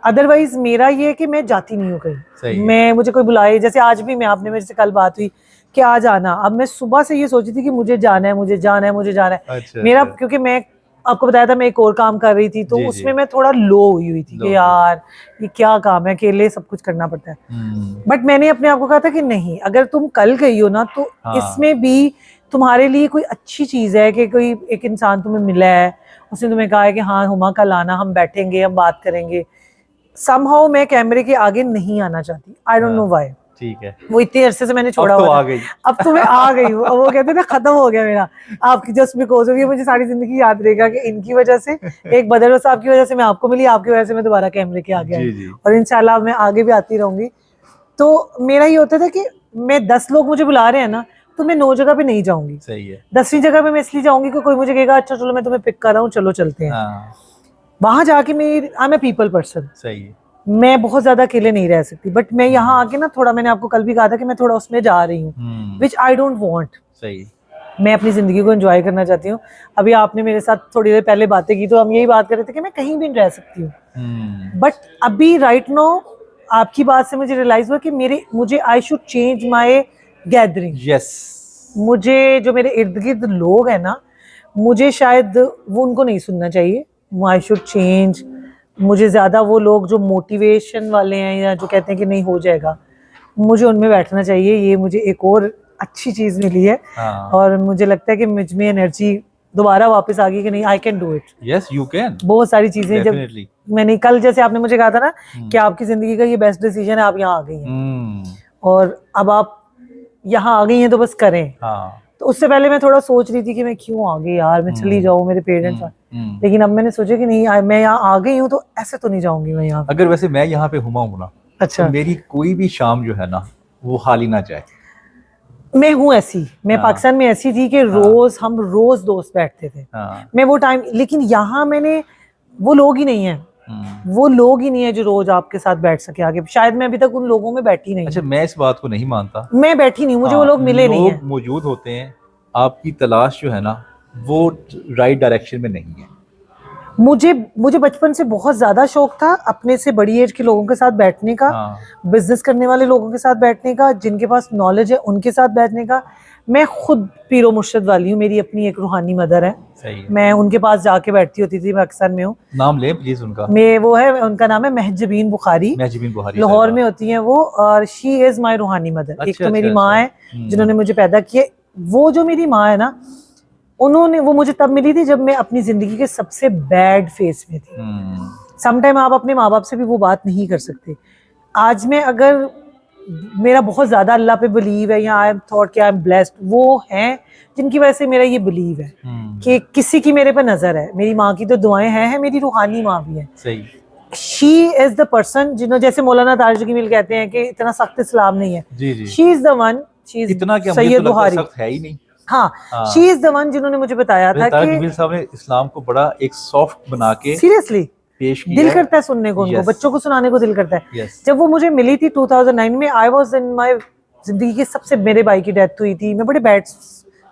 अदरवाइज मेरा ये है कि मैं जाती नहीं हूँ सही कहीं, है। मैं मुझे कोई बुलाए, जैसे आज भी मैं, आपने मेरे से कल बात हुई कि आज आना, अब मैं सुबह से ये सोची थी कि मुझे जाना है, मुझे जाना है, मुझे जाना है। अच्छा, मेरा अच्छा। क्योंकि मैं आपको बताया था मैं एक और काम कर रही थी, तो जी, जी। उसमें मैं थोड़ा लो हुई थी लो कि हुई। यार ये क्या काम है, अकेले सब कुछ करना पड़ता है। बट मैंने अपने आप को कहा था कि नहीं, अगर तुम कल गई हो ना तो हाँ। इसमें भी तुम्हारे लिए कोई अच्छी चीज है कि कोई एक इंसान तुम्हें मिला है, उसने तुम्हें कहा है कि हाँ हुमा कल आना, हम बैठेंगे, हम बात करेंगे। समहाउ मैं कैमरे के आगे नहीं आना चाहती, आई डोंट नो व्हाई। ठीक है। वो इतने अरसे से मैंने अब छोड़ा तो हुआ आ था, गई। अब तो मैं आ गई हूँ। अब वो कहते थे खत्म हो गया मेरा, आपकी जस्ट बिकॉज ऑफ, ये मुझे सारी जिंदगी याद रहेगा कि इनकी वजह से, एक बदर साहब की वजह से मैं आपको मिली, आपकी वजह से मैं दोबारा कैमरे के आगे आई, जी, जी। और इंशाल्लाह मैं आगे भी आती रहूंगी। तो मेरा ये होता था कि मैं 10 लोग मुझे बुला रहे हैं ना, तो मैं 9 जगह पे नहीं जाऊंगी। सही है। 10वीं जगह पे मैं इसलिए जाऊंगी कि कोई मुझे कहेगा अच्छा चलो मैं तुम्हें पिक कर रहा हूँ, चलो चलते हैं। हाँ। वहां जाके मैं, I am a people person, सही है। मैं बहुत ज्यादा अकेले नहीं रह सकती। बट मैं यहाँ आके ना थोड़ा, मैंने आपको कल भी कहा था कि मैं थोड़ा उसमें जा रही हूँ, विच आई डोंट वांट। सही है। मैं अपनी जिंदगी को एंजॉय करना चाहती हूँ। अभी आपने मेरे साथ थोड़ी देर पहले बातें की तो हम यही बात कर रहे थे कि मैं कहीं भी नहीं रह सकती हूँ। बट अभी राइट नाउ आपकी बात से मुझे रियलाइज हुआ कि मुझे I should change my gathering. Yes. मुझे जो मेरे इर्द गिर्द लोग हैं ना, मुझे शायद वो उनको नहीं सुनना चाहिए। I should change. मुझे ज़्यादा वो लोग जो मोटिवेशन वाले हैं या जो कहते हैं कि नहीं हो जाएगा, मुझे उनमें बैठना चाहिए। ये मुझे एक और अच्छी चीज़ मिली है। हाँ। और मुझे लगता है कि मुझ में एनर्जी दोबारा वापस आ गई कि नहीं, I can do it. Yes you can. बहुत सारी चीज़ें जब डेफिनेटली। मैंने कल, जैसे आपने मुझे कहा था ना कि आपकी ज़िंदगी का ये बेस्ट डिसीजन है, आप यहाँ आ गई हैं और अब आप यहाँ आ गई हैं तो बस करें। हाँ। तो उससे पहले मैं थोड़ा सोच रही थी कि मैं क्यों आ गई यार, मैं चली जाऊँ, मेरे पेरेंट्स। लेकिन अब मैंने सोचा कि नहीं, मैं यहाँ आ गई हूँ तो ऐसे तो नहीं जाऊंगी मैं यहाँ। अगर वैसे मैं यहाँ पे हुमा हूँ ना, अच्छा। तो मेरी कोई भी शाम जो है ना वो खाली ना जाए। मैं हूँ ऐसी, मैं पाकिस्तान में ऐसी थी कि हम रोज दोस्त बैठते थे। मैं वो टाइम, लेकिन यहाँ मैंने वो लोग ही नहीं है, वो लोग ही नहीं है जो रोज आपके साथ बैठ सके आगे। शायद मैं अभी तक उन लोगों में बैठी नहीं। अच्छा, मैं इस बात को नहीं मानता, मैं बैठी नहीं, मुझे वो लोग मिले नहीं है। लोग मौजूद होते हैं, आपकी तलाश जो है ना वो राइट डायरेक्शन में नहीं है। मुझे बचपन से बहुत ज्यादा शौक था अपने से बड़ी एज के लोगों के साथ बैठने का, बिजनेस करने वाले लोगों के साथ बैठने का, जिनके पास नॉलेज है उनके साथ बैठने का। मैं खुद पीरो मुर्शद वाली हूँ, मेरी अपनी एक रूहानी मदर है। सही है। मैं उनके पास जाके बैठती होती थी, मैं अक्सर में हूँ। नाम ले प्लीज उनका। मैं वो है, उनका नाम है महजबीन बुखारी, लाहौर में होती हैं वो, और शी इज माई रूहानी मदर। एक तो मेरी माँ है जिन्होंने मुझे पैदा किया। वो जो मेरी माँ है ना, उन्होंने, वो मुझे तब मिली थी जब मैं अपनी जिंदगी के सबसे बैड फेस में थी। समटाइम आप अपने माँ बाप से भी वो बात नहीं कर सकते। आज मैं, अगर मेरा बहुत ज्यादा अल्लाह पे बिलीव है या आई एम थॉट कि आई एम ब्लेस्ड, वो हैं जिनकी वजह से मेरा ये बिलीव है कि किसी की मेरे पे नजर है। मेरी माँ की तो दुआएं हैं, मेरी रूहानी माँ भी है। सही। शी इज द पर्सन जिन्होंने, जैसे मौलाना तारिक जमील कहते हैं कि इतना सख्त इस्लाम नहीं है। जी जी। She is the one, she is इतना क्या, सैयद बुखारी सख्त है ही नहीं। हाँ, शी इज द वन जिन्होंने मुझे बताया था कि जमील साहब ने इस्लाम को बड़ा एक सॉफ्ट बना के सीरियसली पेश किया। दिल करता है सुनने को उनको, बच्चों को सुनाने को दिल करता है। जब वो मुझे मिली थी 2009 में, आई वाज इन माय जिंदगी की सबसे, मेरे भाई की डेथ हुई थी, मैं बड़े बैड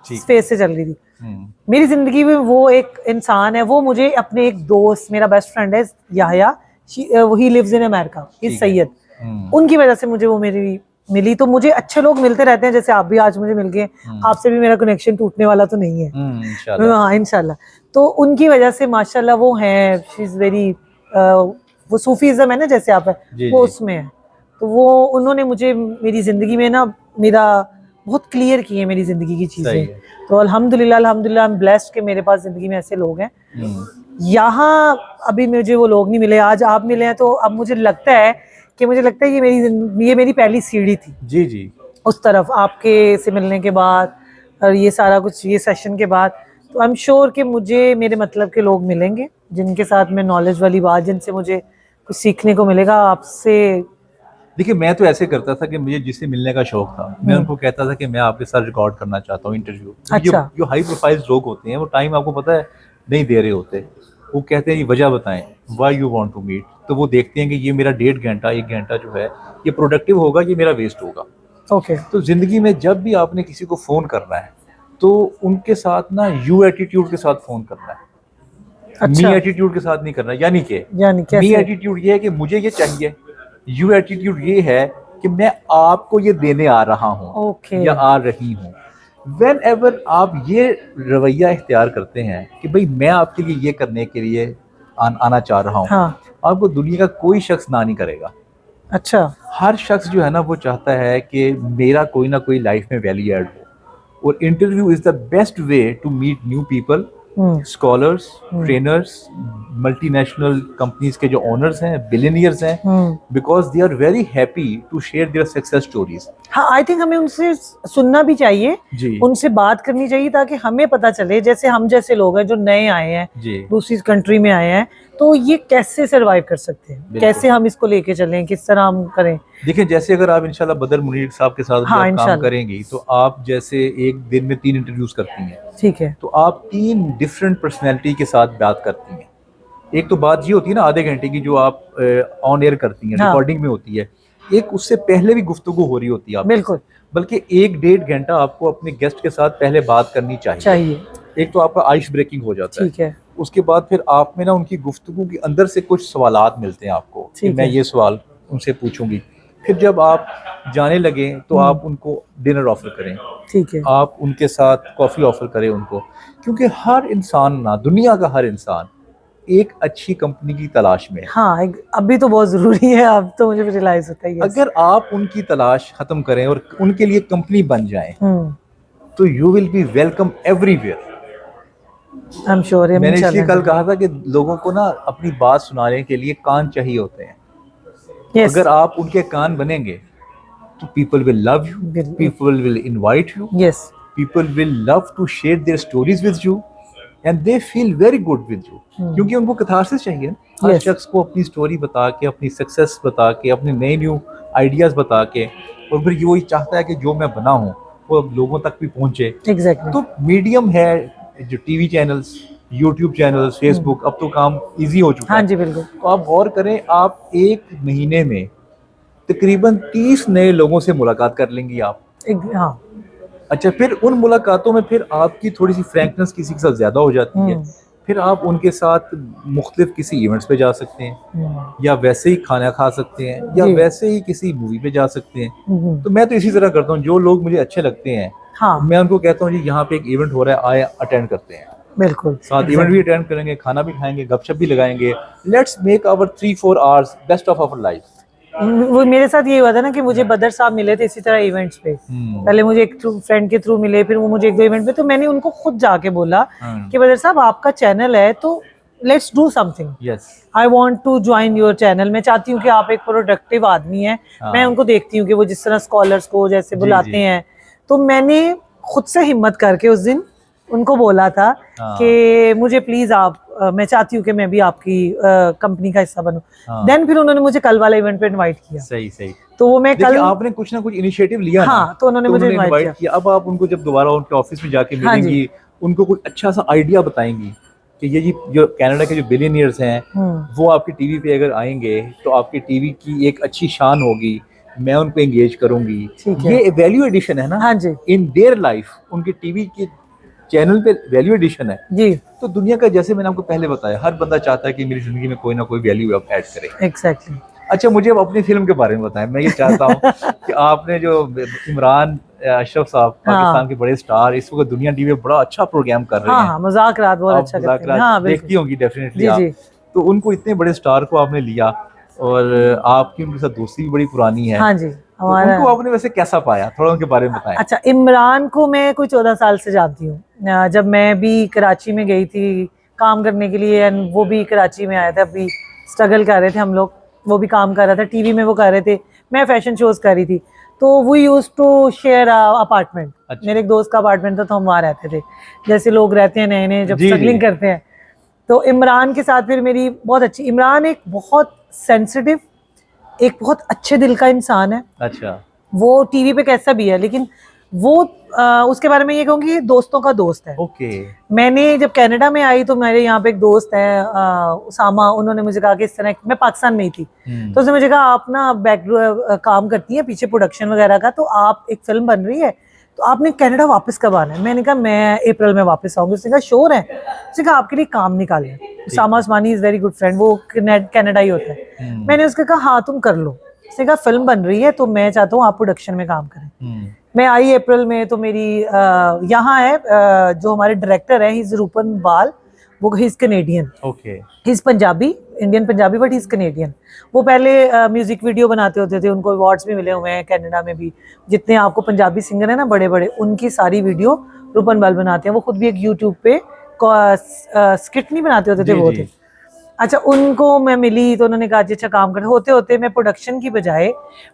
फेस से चल रही थी। मेरी जिंदगी में वो एक इंसान है, वो मुझे अपने एक दोस्त, मेरा बेस्ट फ्रेंड है Yahya, he lives in America, is Syed, उनकी वजह से मुझे वो मेरी मिली। तो मुझे अच्छे लोग मिलते रहते हैं, जैसे आप भी आज मुझे मिल गए। आपसे भी मेरा कनेक्शन टूटने वाला तो नहीं है, हाँ इंशाल्लाह। तो उनकी वजह से माशाल्लाह वो हैं, शी इज वेरी, वो सूफीज़्म है ना जैसे आप है, वो उसमें है। तो वो उन्होंने मुझे मेरी जिंदगी में ना, मेरा बहुत क्लियर की है मेरी जिंदगी की चीजें। तो अल्हम्दुलिल्लाह अल्हम्दुलिल्लाह आई एम ब्लेस्ड कि मेरे पास जिंदगी में ऐसे लोग हैं। यहाँ अभी मुझे वो लोग नहीं मिले, आज आप मिले हैं, तो अब मुझे लगता है कि मुझे लगता है ये मेरी पहली सीढ़ी थी जी जी उस तरफ, आपके से मिलने के बाद और ये सारा कुछ, ये सेशन के बाद। तो आई एम श्योर कि मुझे मेरे मतलब के लोग मिलेंगे जिनके साथ मैं नॉलेज वाली बात, जिनसे मुझे कुछ सीखने को मिलेगा आपसे। देखिए, मैं तो ऐसे करता था कि मुझे जिससे मिलने का शौक था, मैं उनको कहता था कि मैं आपके साथ रिकॉर्ड करना चाहता हूँ इंटरव्यू। अच्छा। जो हाई प्रोफाइल लोग होते हैं वो टाइम आपको पता है नहीं दे रहे होते, वो कहते हैं ये वजह बताएं why you want to meet, तो वो देखते हैं कि ये मेरा 1.5 घंटा 1 घंटा जो है ये प्रोडक्टिव होगा, ये मेरा वेस्ट होगा। ओके। तो जिंदगी में जब भी आपने किसी को फोन करना है तो उनके साथ ना यू एटीट्यूड के साथ फोन करना है, मी अच्छा, एटीट्यूड के साथ नहीं करना। यानी कि यानी मी कैसे? एटीट्यूड ये है कि मुझे ये चाहिए, यू एटीट्यूड ये है कि मैं आपको ये देने आ रहा हूँ ओके। या आ रही हूँ। वेन एवर आप ये रवैया इख्तियार करते हैं कि भाई मैं आपके लिए ये करने के लिए आना चाह रहा हूँ, हाँ। आपको दुनिया का कोई शख्स ना नहीं करेगा। अच्छा। हर शख्स जो है ना वो चाहता है कि मेरा कोई ना कोई लाइफ में वैल्यू ऐड हो, और interview is the best way to meet new people, scholars, trainers, multinational companies के जो ओनर्स हैं, बिलियनियर्स हैं, because they are very happy to share their success stories. हाँ, आई थिंक हमें उनसे सुनना भी चाहिए जी उनसे बात करनी चाहिए, ताकि हमें पता चले, जैसे हम जैसे लोग हैं जो नए आए हैं जी दूसरी कंट्री में आए हैं, तो ये कैसे सरवाइव कर सकते हैं, कैसे हम इसको लेके चलें, किस तरह हम करें। देखिए, जैसे अगर आप इंशाल्लाह बदर मुनीर साहब के साथ हाँ, जब काम करेंगी तो आप जैसे एक दिन में 3 इंटरव्यूज करती हैं, ठीक है। तो आप 3 डिफरेंट पर्सनैलिटी के साथ बात करती हैं। एक तो बात ये होती है ना आधे घंटे की जो आप ऑन एयर करती हैं, हाँ। रिकॉर्डिंग में होती है। एक उससे पहले भी गुफ्तगू हो रही होती है आपसे, बिल्कुल। बल्कि 1-1.5 घंटा आपको अपने गेस्ट के साथ पहले बात करनी चाहिए। एक तो आपका आइस ब्रेकिंग हो जाता है, ठीक है। उसके बाद फिर आप में ना उनकी गुफ्तगू के अंदर से कुछ सवालात मिलते हैं आपको कि मैं ये सवाल उनसे पूछूंगी। फिर जब आप जाने लगे तो आप उनको डिनर ऑफर करें, ठीक है। आप उनके साथ कॉफ़ी ऑफर करें उनको, क्योंकि हर इंसान ना, दुनिया का हर इंसान एक अच्छी कंपनी की तलाश में है। हाँ, अभी तो बहुत जरूरी है, अब तो मुझे रियलाइज होता है। अगर आप उनकी तलाश खत्म करें और उनके लिए कंपनी बन जाए तो you will be welcome everywhere. I am sure. मैंने इसलिए कल कहा था कि लोगों को ना अपनी बात सुनाने के लिए कान चाहिए होते हैं। yes. अगर आप उनके कान बनेंगे तो people will love you, people will invite you, yes, people will love to share their stories with you and they feel very good with you, क्योंकि उनको कैथारसिस चाहिए। हर शख्स को अपनी स्टोरी बता के, अपनी सक्सेस बता के, अपने नए न्यू आइडियाज बता के, और फिर ये वही चाहता है कि जो मैं बना हूँ वो लोगों तक भी पहुंचे। एग्जैक्टली। तो मीडियम है जो TV channels, YouTube channels, Facebook, अब तो काम इजी हो चुका है। हाँ जी, बिल्कुल। तो आप गौर करें, आप 1 महीने में तकरीबन 30 नए लोगों से मुलाकात कर लेंगी आप। हाँ। अच्छा, फिर उन मुलाकातों में फिर आपकी थोड़ी सी फ्रैंकनेस किसी के साथ ज़्यादा हो जाती है, फिर आप उनके साथ मुख्तलिफ किसी इवेंट्स पे जा सकते हैं, या वैसे ही खाना खा सकते हैं, या वैसे ही किसी मूवी पे जा सकते हैं। तो मैं तो इसी तरह करता हूँ, जो लोग मुझे अच्छे लगते हैं मैं उनको कहता हूँ जी यहाँ पे एक इवेंट हो रहा है, आए अटेंड करते हैं। बिल्कुल। साथ इवेंट भी अटेंड करेंगे, खाना भी खाएंगे, गपशप भी लगाएंगे। Let's make our 3-4 hours best of our life. वो मेरे साथ ये हुआ था ना कि मुझे बदर साहब मिले थे इसी तरह इवेंट्स पे। पहले मुझे एक फ्रेंड के थ्रू मिले, फिर वो मुझे 1-2 इवेंट पे, तो मैंने उनको खुद जाके बोला कि बदर साहब आपका चैनल है तो let's do something, I want to join your channel. मैं चाहती हूँ कि आप एक प्रोडक्टिव आदमी हैं। मैं उनको देखती हूँ कि वो जिस तरह स्कॉलर्स को जैसे बुलाते हैं, तो मैंने खुद से हिम्मत करके उस दिन उनको बोला था कि मुझे प्लीज आप, मैं चाहती हूँ कि मैं भी आपकी कंपनी का हिस्सा बनूं। देन फिर उन्होंने मुझे कल वाले इवेंट पे इनवाइट किया। सही। तो वो मैं कल, आपने कुछ ना कुछ इनिशिएटिव लिया हाँ, ना, तो उन्होंने मुझे इनवाइट किया। अब आप उनको जब दोबारा उनके ऑफिस में जाके मिलेंगी, उनको कुछ अच्छा सा आइडिया बताएंगी कि ये जो कनाडा के जो बिलियनियर्स हैं वो आपकी टीवी पे अगर आएंगे तो आपकी टीवी की एक अच्छी शान होगी, मैं उनको एंगेज करूंगी। ये वैल्यू एडिशन है ना। हाँ जी। इन देयर लाइफ उनके टीवी के चैनल पे वैल्यू एडिशन है जी। तो दुनिया का, जैसे मैंने आपको पहले बताया, हर बंदा चाहता है कि मेरी जिंदगी में कोई ना कोई वैल्यू आप ऐड करें। एग्जैक्टली। अच्छा, मुझे अब अपनी फिल्म के बारे में बताएं। मैं ये चाहता हूँ कि आपने जो इमरान अशरफ साहब, पाकिस्तान के बड़े स्टार, इस वक्त दुनिया टीवी में बड़ा अच्छा प्रोग्राम कर रहे हैं। मजाक रात बहुत अच्छा करते हैं। हाँ, देखती होंगी डेफिनेटली आप। तो उनको इतने बड़े स्टार को आपने लिया और आपकी उनके साथ दोस्ती भी बड़ी पुरानी है। हाँ जी। तो उनको आपने वैसे कैसा पाया, थोड़ा उनके बारे में बताएं। अच्छा, इमरान को मैं कोई 14 साल से जानती हूँ। जब मैं भी कराची में गई थी काम करने के लिए, वो भी कराची में आया था, अभी स्ट्रगल कर रहे थे हम लोग, वो भी काम कर रहा था, टीवी में वो कर रहे थे, मैं फैशन शोज कर रही थी। तो we use to share apartment. अच्छा। मेरे एक दोस्त का अपार्टमेंट था, तो हम वहाँ रहते थे, जैसे लोग रहते हैं नए नए जब जी, स्ट्रगलिंग जी। करते हैं। तो इमरान के साथ फिर मेरी बहुत अच्छी, इमरान एक बहुत सेंसिटिव, एक बहुत अच्छे दिल का इंसान है। अच्छा। वो टीवी पे कैसा भी है, लेकिन वो उसके बारे में ये कहूँगी दोस्तों का दोस्त है। ओके। मैंने जब कनाडा में आई तो मेरे यहाँ पे एक दोस्त है उसामा, उन्होंने मुझे कहा कि इस तरह, मैं पाकिस्तान में ही थी, तो उसने मुझे कहा आप ना काम करती हैं पीछे प्रोडक्शन वगैरह का, तो आप एक फिल्म बन रही है, तो आपने कनाडा वापस कब आना है? मैंने कहा मैं अप्रैल में वापस आऊंगी। उसने कहा श्योर है? उसने कहा आपके लिए काम निकाल लें। उसामा उस्मानी इज वेरी गुड फ्रेंड, वो कनाडा ही होता है। मैंने उसको कहा हाँ तुम कर लो। उसने कहा फिल्म बन रही है तो मैं चाहता हूँ आप प्रोडक्शन में काम करें। मैं आई अप्रैल में, तो मेरी यहाँ है जो हमारे डायरेक्टर है, ही इज रूपन बाल, वो he is Canadian. Okay. He is Punjabi, Indian Punjabi, but he is Canadian. वो पहले म्यूजिक वीडियो बनाते होते थे, उनको अवार्ड्स भी मिले हुए हैं कनाडा में भी। जितने आपको पंजाबी सिंगर है ना बड़े बड़े, उनकी सारी वीडियो रूपन बाल बनाते हैं। वो खुद भी एक यूट्यूब पे स्किट नहीं बनाते होते थे, वो थे। अच्छा, उनको मैं मिली तो उन्होंने कहा अच्छा काम करते, होते होते मैं प्रोडक्शन की बजाय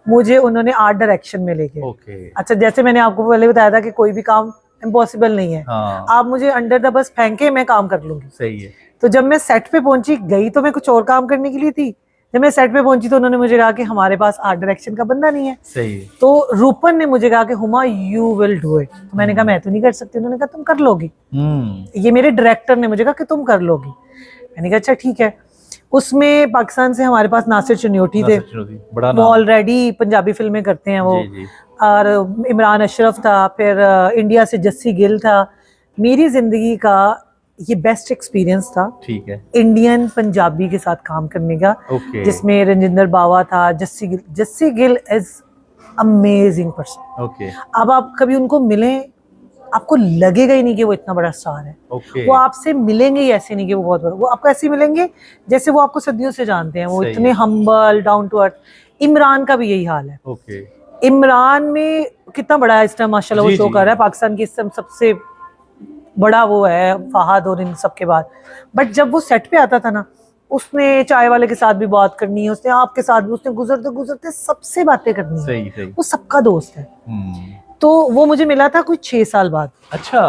मुझे उन्होंने आर्ट डायरेक्शन में लेके। ओके। अच्छा, जैसे मैंने आपको पहले बताया था कि कोई भी काम इम्पॉसिबल नहीं है। हाँ। आप मुझे अंडर द बस फेंके, मैं काम कर लूंगी। सही है। तो जब मैं सेट पे पहुंची, गई तो मैं कुछ और काम करने के लिए थी, जब मैं सेट पे पहुंची तो उन्होंने मुझे कहा कि हमारे पास आर्ट डायरेक्शन का बंदा नहीं है। सही है। तो रूपन ने मुझे कहा कि Huma you will do it. तो मैंने कहा मैं तो नहीं कर सकती। उन्होंने कहा तुम कर लोगी। ये मेरे डायरेक्टर ने मुझे कहा कि तुम कर लोगी। मैंने कहा अच्छा ठीक है। उसमें पाकिस्तान से हमारे पास नासिर चन्योटी थे, बड़ा वो ऑलरेडी पंजाबी फिल्में करते हैं वो। जी, जी। और इमरान अशरफ था, फिर इंडिया से जस्सी गिल था। मेरी जिंदगी का ये बेस्ट एक्सपीरियंस था, ठीक है, इंडियन पंजाबी के साथ काम करने का। ओके। जिसमें रंजिंदर बावा था, Jassi Gill is amazing person. Okay. अब आप कभी उनको मिलें, आपको लगेगा ही नहीं कि वो इतना बड़ा स्टार है। ओके। वो आपसे मिलेंगे ही ऐसे नहीं कि वो बहुत बड़ा, वो आपको ऐसे मिलेंगे जैसे वो आपको सदियों से जानते हैं। वो इतने humble, down to earth. Imran का भी यही हाल है। ओके। इमरान में कितना बड़ा है इस टाइम माशाल्लाह, वो शो कर रहा है पाकिस्तान की इस टाइम सबसे बड़ा वो है फहद और इन सब के बाद। बट जब वो सेट पे आता था ना, उसने चाय वाले के साथ भी बात करनी है, उसने आपके साथ भी, उसने गुजरते गुजरते सबसे बातें करनी है। सही सही। वो सबका दोस्त है। तो वो मुझे मिला था कुछ 6 साल बाद। अच्छा।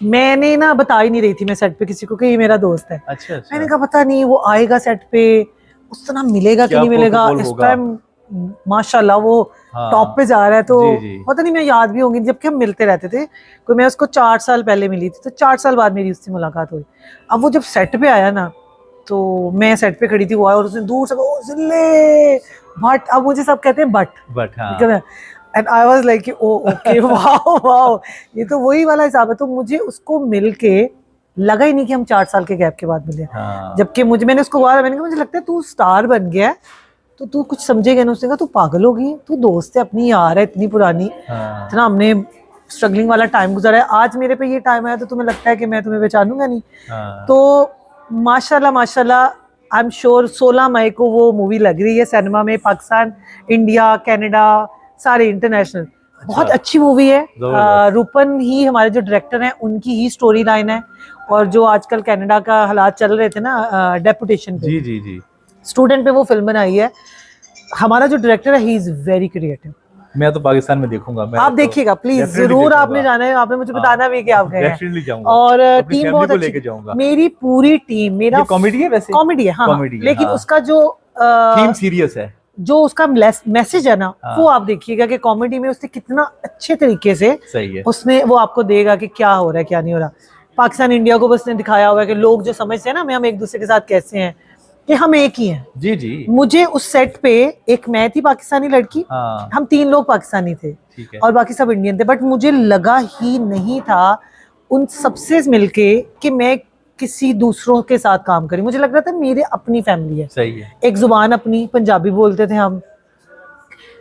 मैंने ना बता ही नहीं रही थी मैं सेट पे किसी को कि ये मेरा दोस्त है। अच्छा, अच्छा। मैंने कहा पता नहीं वो आएगा सेट पे, उस तरह मिलेगा कि नहीं मिलेगा। इस टाइम माशाल्लाह वो टॉप पे जा रहा है, तो पता नहीं मैं याद भी होंगी, जबकि हम मिलते रहते थे। कोई मैं उसको 4 साल पहले मिली थी, तो 4 साल बाद मेरी उससे मुलाकात हुई। अब वो जब सेट पे आया ना, तो मैं सेट पे खड़ी थी, वो आया और उसने दूर से कहा जिले भट्ट। अब मुझे सब कहते हैं but, and I was like oh okay wow wow, ये तो वही वाला हिसाब है। तो मुझे उसको मिलके लगा ही नहीं कि हम 4 साल के गैप के बाद मिले। जबकि मैंने उसको बोला, मैंने कहा मुझे लगता है तू स्टार बन गया है, तो तू कुछ समझेगा ना। उसने कहा तू पागल हो गई है, तू दोस्त है अपनी, यार है इतनी पुरानी, इतना हमने स्ट्रगलिंग वाला टाइम गुजारा है, आज मेरे पे ये टाइम आया तो तुम्हें लगता है कि मैं तुम्हें पहचानूंगा नहीं। तो माशाल्लाह माशाल्लाह, आई एम श्योर 16 मई को वो मूवी लग रही है सिनेमा में, पाकिस्तान, इंडिया, कनाडा, सारे इंटरनेशनल। बहुत अच्छी मूवी है। रूपन ही हमारे जो डायरेक्टर हैं, उनकी ही स्टोरी लाइन है। और जो आजकल कनाडा का हालात चल रहे थे ना डेपुटेशन पे, जी जी जी, स्टूडेंट पे वो फिल्म बनाई है। हमारा जो डायरेक्टर है, ही इज वेरी क्रिएटिव। मैं तो पाकिस्तान में देखूंगा। आप देखिएगा प्लीज, जरूर आपने जाना है, आपने मुझे बताना भी कि आप गए हैं। और टीम बहुत अच्छी, मेरी पूरी टीम, मेरा कॉमेडी है, वैसे कॉमेडी है हाँ, लेकिन उसका जो थीम सीरियस है, जो उसका मैसेज है ना, वो आप देखिएगा कि कॉमेडी में उसने कितना अच्छे तरीके से, सही है, उसने वो आपको देगा कि क्या हो रहा है क्या नहीं हो रहा। पाकिस्तान इंडिया को बस ने दिखाया हुआ है कि लोग जो समझते हैं ना हम एक दूसरे के साथ कैसे हैं, कि हम एक ही हैं। जी जी। मुझे उस सेट पे एक मैं थी पाकिस्तानी लड़की, हम 3 लोग पाकिस्तानी थे और बाकी सब इंडियन थे। बट मुझे लगा ही नहीं था उन सबसे मिलके कि मैं किसी दूसरों के साथ काम करी। मुझे लग रहा था मेरे अपनी फैमिली है, सही है, एक जुबान अपनी, पंजाबी बोलते थे हम,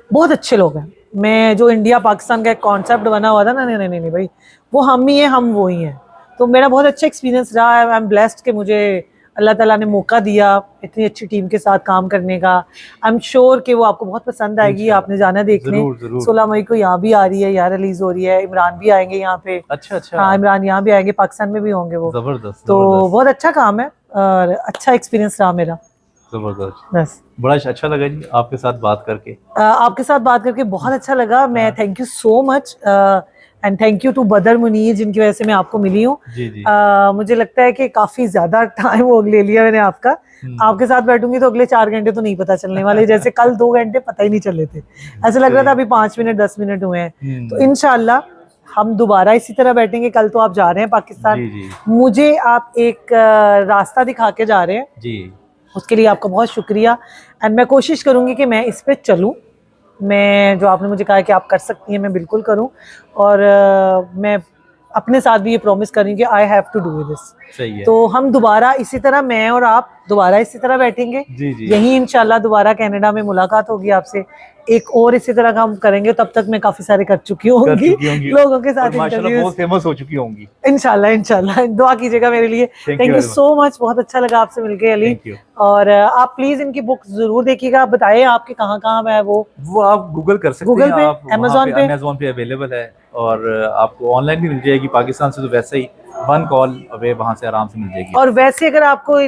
बहुत अच्छे लोग हैं। मैं जो इंडिया पाकिस्तान का एक कॉन्सेप्ट बना हुआ था ना, नहीं नहीं नहीं भाई, वो हम ही है, हम वो ही हैं। तो मेरा बहुत अच्छा एक्सपीरियंस रहा है। आई एम ब्लेस्ड कि मुझे अल्लाह ताला ने मौका दिया इतनी अच्छी टीम के साथ काम करने का। आई एम श्योर कि वो आपको बहुत पसंद आएगी, आपने जाना देखने। 16 मई को यहाँ भी आ रही है, यहाँ रिलीज हो रही है, इमरान भी आएंगे यहाँ पे। अच्छा अच्छा, हाँ इमरान यहाँ भी आएंगे, पाकिस्तान में भी होंगे वो। जबरदस्त, तो बहुत अच्छा काम है और अच्छा एक्सपीरियंस रहा मेरा। जबरदस्त, बस बड़ा अच्छा लगा जी आपके साथ बात करके। आपके साथ बात करके बहुत अच्छा लगा। मैं thank you so much and thank you to Badar Munir जिनकी वजह से मैं आपको मिली हूँ। जी जी। मुझे लगता है कि काफी ज्यादा टाइम वो ले लिया मैंने आपका। आपके साथ बैठूंगी तो अगले 4 घंटे तो नहीं पता चलने वाले, जैसे कल 2 घंटे पता ही नहीं चले थे, ऐसे लग रहा था अभी 5 मिनट 10 मिनट हुए हैं। तो इंशाल्लाह हम दोबारा इसी तरह बैठेंगे। कल तो आप जा रहे हैं पाकिस्तान, जी जी मुझे आप एक रास्ता दिखा के जा रहे हैं, जी। उसके लिए आपका बहुत शुक्रिया। एंड मैं कोशिश करूंगी कि मैं इस पे चलूं। मैं जो आपने मुझे कहा कि आप कर सकती हैं मैं बिल्कुल करूं, और मैं अपने साथ भी ये प्रॉमिस कर रही हूँ कि I have to do this. सही है। तो हम दोबारा इसी तरह, मैं और आप दोबारा इसी तरह बैठेंगे। जी जी। यही इंशाल्लाह दोबारा कनाडा में मुलाकात होगी आपसे, एक और इसी तरह का हम करेंगे। तब तक मैं काफी सारे कर चुकी होंगी लोगों के साथ और माशाल्लाह इंटरव्यूज। बहुत फेमस हो चुकी होंगी। इंशाल्लाह इंशाल्लाह दुआ कीजिएगा मेरे लिए। Thank thank you you very much. So much, बहुत अच्छा लगा आपसे मिलके अली। Thank you. और आप प्लीज इनकी बुक जरूर देखिएगा। आप बताइए आपके कहाँ कहाँ है वो आप गूगल कर सकते गूगल हैं, पे, आप वहाँ अमेज़न पे? अमेज़न पे अवेलेबल है, और आपको ऑनलाइन भी मिल जाएगी। पाकिस्तान से तो वैसे ही 1 कॉल अवे वहाँ से आराम से मिल जाएगी। और वैसे अगर आपको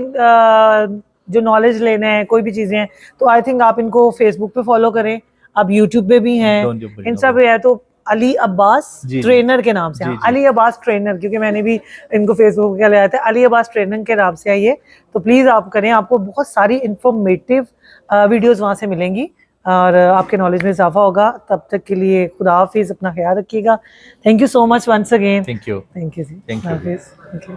जो नॉलेज लेना है कोई भी चीजें हैं, तो आई थिंक आप इनको फेसबुक पे फॉलो करें, आप यूट्यूब पे भी हैं, Don't you इन know. सब पे है। तो अली अब्बास जी, जी। ट्रेनर के नाम से, जी, हाँ, जी। अली अब्बास ट्रेनर, क्योंकि मैंने भी इनको फेसबुक पे ले आया था, अली अब्बास ट्रेनर के नाम से आइए। तो प्लीज आप करें, आपको बहुत सारी इंफॉर्मेटिव वीडियोस वहाँ से मिलेंगी और आपके नॉलेज में इजाफा होगा। तब तक के लिए खुदा हाफिज, अपना ख्याल रखिएगा। Thank you so much once again. Thank you. Thank you जी, Thank you. हाफिज। Thank you.